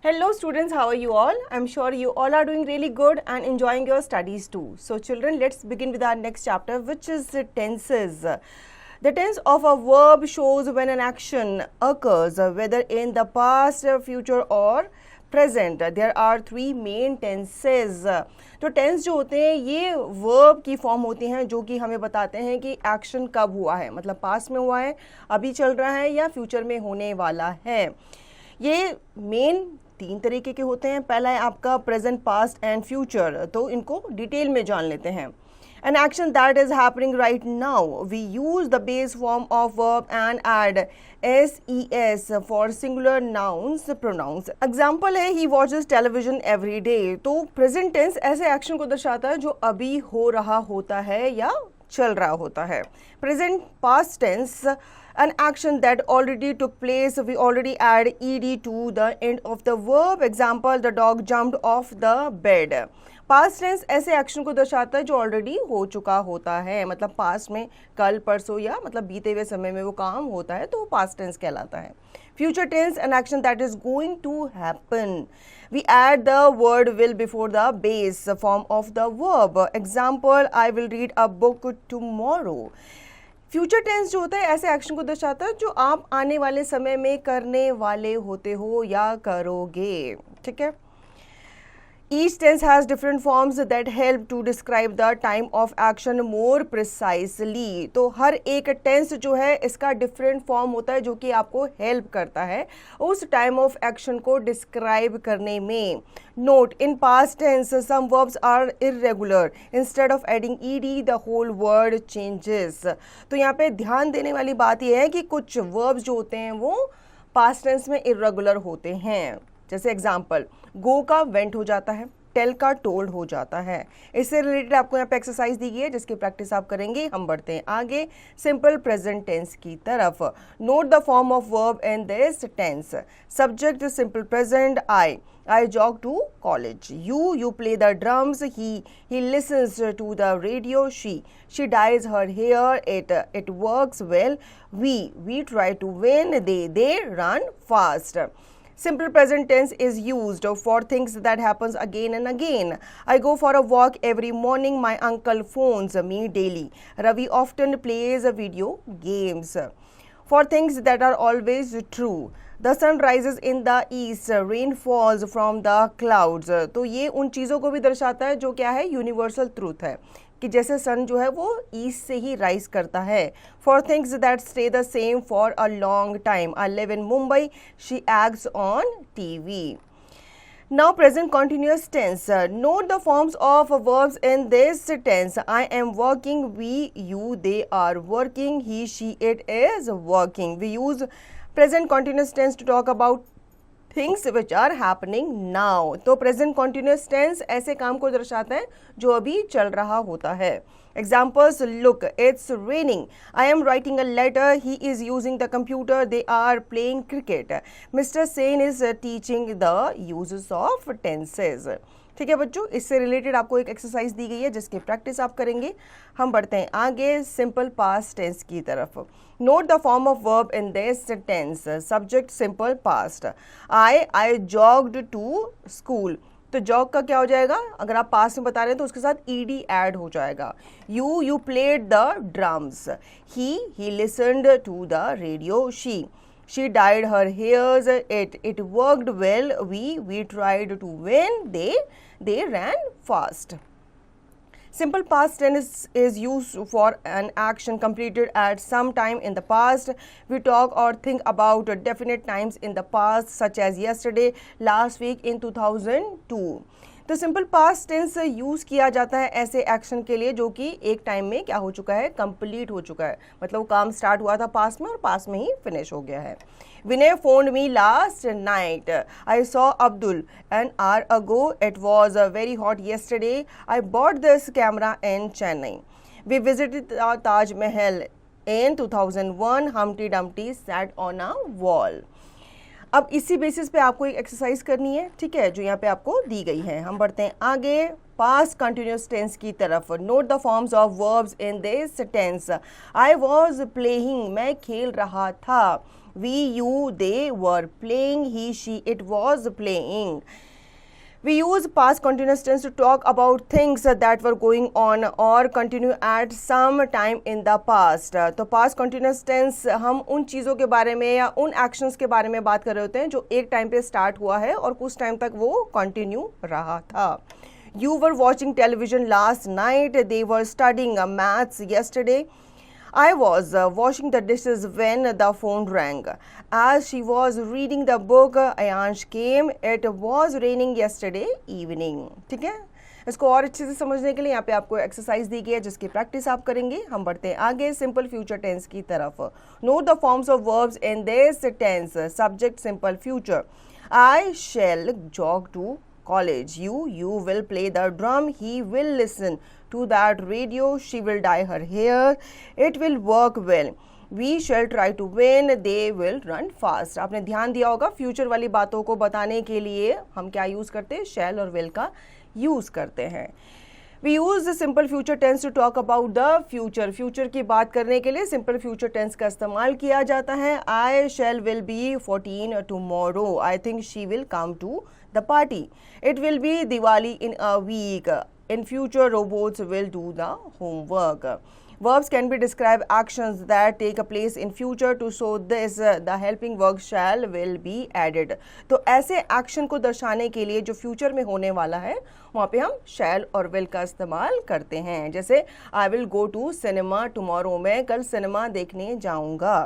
Hello students, how are you all? I'm sure you all are doing really good and enjoying your studies too. So children, let's begin with our next chapter, which is tenses. The tense of a verb shows when an action occurs, whether in the past, future or present. There are three main tenses. तो tense जो होते हैं ये verb की form होती हैं जो कि हमें बताते हैं कि एक्शन कब हुआ है, मतलब पास्ट में हुआ है, अभी चल रहा है या फ्यूचर में होने वाला है। ये मेन तीन तरीके के होते हैं। पहला है आपका प्रेजेंट, पास्ट एंड फ्यूचर, तो इनको डिटेल में जान लेते हैं। An action that is happening right now, we use the base form of verb and add ses for singular nouns pronouns. Example है he watches television every day. तो present tense ऐसे action को दर्शाता है जो अभी हो रहा होता है या चल रहा होता है। Present past tense, an action that already took place, we already add ed to the end of the verb. Example, the dog jumped off the bed. Past tense ऐसे एक्शन को दर्शाता है जो ऑलरेडी हो चुका होता है, मतलब पास्ट में कल परसों या मतलब बीते हुए समय में वो काम होता है तो वो पास्ट टेंस कहलाता है। Future tense, an action that is going to happen, we add the word will before the base form of the verb. Example, I will read a book tomorrow. Future tense जो होता है ऐसे action को दर्शाता है जो आप आने वाले समय में करने वाले होते हो या करोगे। ठीक है। Each tense has different forms that help to describe the time of action more precisely. तो हर एक टेंस जो है इसका डिफरेंट फॉर्म होता है जो कि आपको हेल्प करता है उस टाइम ऑफ एक्शन को डिस्क्राइब करने में। Note, in past tense some verbs are irregular, instead of adding ed the whole word changes. तो यहाँ पे ध्यान देने वाली बात यह है कि कुछ वर्ब्स जो होते हैं वो पास्ट टेंस में इर्रेगुलर होते हैं। जैसे एग्जाम्पल, गो का वेंट हो जाता है, टेल का टोल्ड हो जाता है। इससे रिलेटेड आपको यहाँ पे एक्सरसाइज दी गई है जिसकी प्रैक्टिस आप करेंगे। हम बढ़ते हैं आगे सिंपल प्रेजेंट टेंस की तरफ। Note the form of verb in this tense. Subject simple present, I jog to college. You play the drums, he listens to the radio, she dyes her hair, it works well, we try to win, they run fast. Simple present tense is used for things that happens again and again. I go for a walk every morning. My uncle phones me daily. Ravi often plays video games. For things that are always true. The sun rises in the east. Rain falls from the clouds. तो ये उन चीज़ों को भी दर्शाता है जो क्या है, यूनिवर्सल ट्रूथ है कि जैसे सन जो है वो ईस्ट से ही राइज करता है। For things that stay the same for a long time, I live in Mumbai, she acts on TV. Now present continuous tense. Note the forms of verbs in this tense. I am working, we, you, they are working, he, she, it is working. We use present continuous tense to talk about things which are happening now. तो present continuous tense ऐसे काम को दर्शाता है जो अभी चल रहा होता है। Examples, look it's raining, I am writing a letter, he is using the computer, they are playing cricket, mister Sen is teaching the uses of tenses. ठीक है बच्चों, इससे रिलेटेड आपको एक एक्सरसाइज दी गई है जिसकी प्रैक्टिस आप करेंगे। हम बढ़ते हैं आगे सिंपल पास्ट टेंस की तरफ। Note the form of verb in this tense. Subject simple past, I jogged to school. तो जॉग का क्या हो जाएगा, अगर आप पास्ट में बता रहे हैं तो उसके साथ ed ऐड हो जाएगा। You played the drums, he listened to the radio, she dyed her hairs, it worked well, we tried to win, they ran fast. Simple past tense is used for an action completed at some time in the past. We talk or think about definite times in the past such as yesterday, last week, in 2002. तो simple past tense use किया जाता है ऐसे action के लिए जो कि एक टाइम में क्या हो चुका है, कंप्लीट हो चुका है, मतलब वो काम स्टार्ट हुआ था पास्ट में और पास्ट में ही फिनिश हो गया है। Vinay phoned me last night, I saw Abdul an hour ago, it was very hot yesterday, I bought this camera in Chennai, we visited Taj Mahal in 2001, humpty dumpty sat on a wall. अब इसी basis पे आपको एक exercise करनी है, ठीक है, जो यहाँ पे आपको दी गई है। हम बढ़ते हैं आगे पास्ट कंटिन्यूस टेंस की तरफ। Note the forms of verbs in this tense. I was playing, मैं खेल रहा था। we, you, they were playing, he, she, it was playing. We use past continuous tense to talk about things that were going on or continue at some time in the past. तो past continuous tense हम उन चीज़ों के बारे में या उन actions के बारे में बात कर रहे होते हैं जो एक टाइम पे स्टार्ट हुआ है और कुछ टाइम तक वो कंटिन्यू रहा था. You were watching television last night. They were studying maths yesterday. I was washing the dishes when the phone rang. As she was reading the book, Ayansh came. It was raining yesterday evening. ठीक है, इसको और अच्छे से समझने के लिए यहाँ पे आपको एक्सरसाइज दी गई है जिसकी प्रैक्टिस आप करेंगे. हम बढ़ते हैं आगे सिंपल फ्यूचर टेंस की तरफ. Note the forms of verbs in this tense. Subject simple future. I shall jog to college. You will play the drum. He will listen to that radio. She will dye her hair. It will work well. We shall try to win. They will run fast. आपने ध्यान दिया होगा future वाली बातों को बताने के लिए हम क्या यूज़ करते हैं, shall और will का यूज़ करते हैं. We use the simple future tense to talk about the future. Future की बात करने के लिए simple future tense का इस्तेमाल किया जाता है. I shall will be 14 tomorrow. I think she will come to the party. It will be Diwali in a week. In future, robots will do the homework. Verbs can be describe actions that take place in future. To show this, the helping verb shall will be added. तो ऐसे action को दर्शाने के लिए जो future में होने वाला है वहाँ पे हम shall और will का इस्तेमाल करते हैं. जैसे I will go to cinema tomorrow. मैं कल सिनेमा देखने जाऊँगा.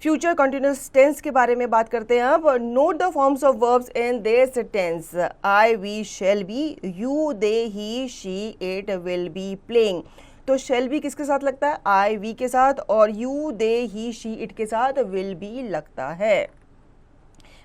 फ्यूचर कंटिन्यूस टेंस के बारे में बात करते हैं अब. Note the forms of verbs in this tense. I, we, shall be. You, they, he, she, it will be playing. तो shall be किसके साथ लगता है, I, we के साथ, और you, they, he, she, it के साथ will be लगता है.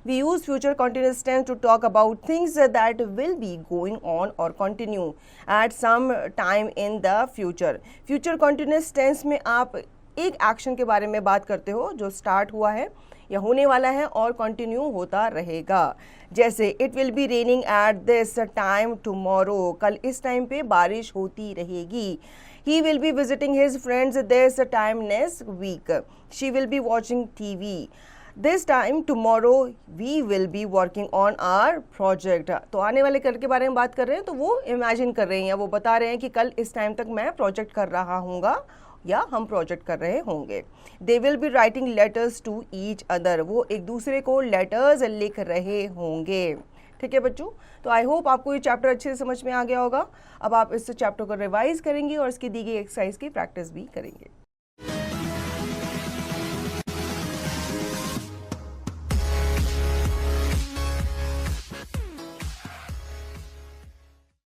We use future continuous tense to talk about things that will be going on or continue at some time in the future. Future continuous tense में आप एक action के बारे में बात करते हो जो स्टार्ट हुआ है या होने वाला है और कंटिन्यू होता रहेगा. जैसे it will be raining at this time tomorrow. कल इस टाइम पे बारिश होती रहेगी. He will be visiting his friends this time next week. She will be watching TV. This time tomorrow we will be working on our project. तो आने वाले कल के बारे में बात कर रहे हैं तो वो इमेजिन कर रहे हैं या वो बता रहे हैं कि कल इस टाइम तक मैं प्रोजेक्ट कर रहा हूँगा या हम प्रोजेक्ट कर रहे होंगे. They will be writing letters to each other. वो एक दूसरे को लेटर्स लिख रहे होंगे. ठीक है बच्चों, तो आई होप आपको ये चैप्टर अच्छे से समझ में आ गया होगा. अब आप इस चैप्टर को रिवाइज करेंगे और इसकी दी गई एक्सरसाइज की प्रैक्टिस भी करेंगे.